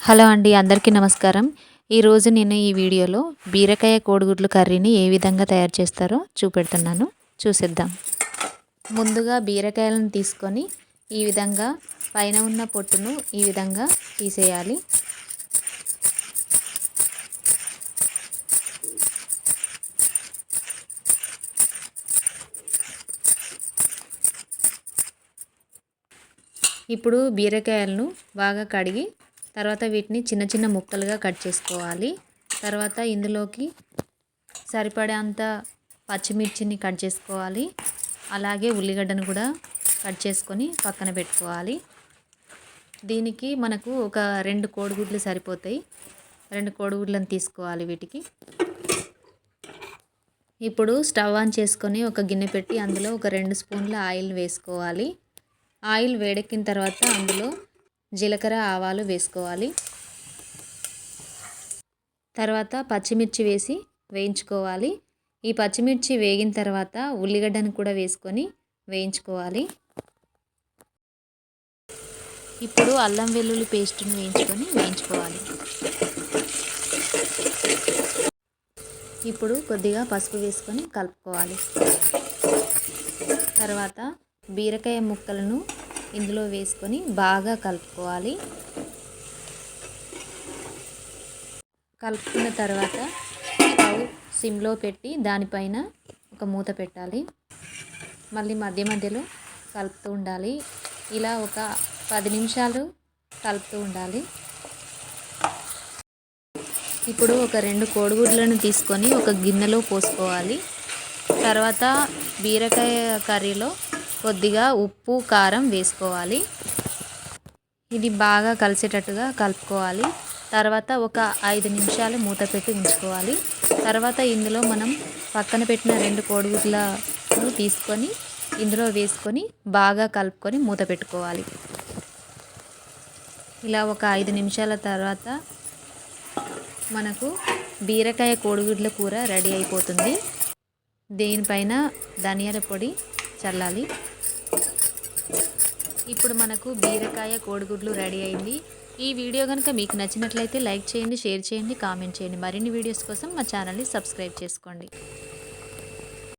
Hello అండి, అందరికీ నమస్కారం. ఈరోజు నేను ఈ వీడియోలో బీరకాయ కోడిగుడ్లు కర్రీని ఏ విధంగా తయారు చేస్తారో చూపెడుతున్నాను. చూసేద్దాం. ముందుగా బీరకాయలను తీసుకొని ఈ విధంగా పైన ఉన్న పొట్టును ఈ విధంగా తీసేయాలి. ఇప్పుడు బీరకాయలను బాగా కడిగి తర్వాత వీటిని చిన్న చిన్న ముక్కలుగా కట్ చేసుకోవాలి. తర్వాత ఇందులోకి సరిపడేంత పచ్చిమిర్చిని కట్ చేసుకోవాలి. అలాగే ఉల్లిగడ్డను కూడా కట్ చేసుకొని పక్కన పెట్టుకోవాలి. దీనికి మనకు ఒక 2 కోడిగుడ్లు సరిపోతాయి. 2 కోడిగుడ్లను తీసుకోవాలి వీటికి. ఇప్పుడు స్టవ్ ఆన్ చేసుకొని ఒక గిన్నె పెట్టి అందులో ఒక 2 స్పూన్ల ఆయిల్ వేసుకోవాలి. ఆయిల్ వేడెక్కిన తర్వాత అందులో జీలకర్ర, ఆవాలు వేసుకోవాలి. తర్వాత పచ్చిమిర్చి వేసి వేయించుకోవాలి. ఈ పచ్చిమిర్చి వేగిన తర్వాత ఉల్లిగడ్డను కూడా వేసుకొని వేయించుకోవాలి. ఇప్పుడు అల్లం వెల్లుల్లి పేస్ట్ను వేయించుకోవాలి. ఇప్పుడు కొద్దిగా పసుపు వేసుకొని కలుపుకోవాలి. తర్వాత బీరకాయ ముక్కలను ఇందులో వేసుకొని బాగా కలుపుకోవాలి. కలుపుకున్న తర్వాత స్టవ్ సిమ్లో పెట్టి దానిపైన ఒక మూత పెట్టాలి. మళ్ళీ మధ్య మధ్యలో కలుపుతూ ఉండాలి. ఇలా ఒక 10 నిమిషాలు కలుపుతూ ఉండాలి. ఇప్పుడు ఒక 2 కోడిగుడ్లను తీసుకొని ఒక గిన్నెలో పోసుకోవాలి. తర్వాత బీరకాయ కర్రీలో కొద్దిగా ఉప్పు, కారం వేసుకోవాలి. ఇది బాగా కలిసేటట్టుగా కలుపుకోవాలి. తర్వాత ఒక 5 నిమిషాలు మూత పెట్టి ఉంచుకోవాలి. తర్వాత ఇందులో మనం పక్కన పెట్టిన 2 కోడిగుడ్లను తీసుకొని ఇందులో వేసుకొని బాగా కలుపుకొని మూత పెట్టుకోవాలి. ఇలా ఒక 5 నిమిషాల తర్వాత మనకు బీరకాయ కోడిగుడ్ల కూర రెడీ అయిపోతుంది. దీనిపైన ధనియాల పొడి చల్లాలి. ఇప్పుడు మనకు బీరకాయ కోడిగుడ్లు రెడీ అయింది. ఈ వీడియో కనుక మీకు నచ్చినట్లయితే లైక్ చేయండి, షేర్ చేయండి, కామెంట్ చేయండి. మరిన్ని వీడియోస్ కోసం మా ఛానల్ని సబ్స్క్రైబ్ చేసుకోండి.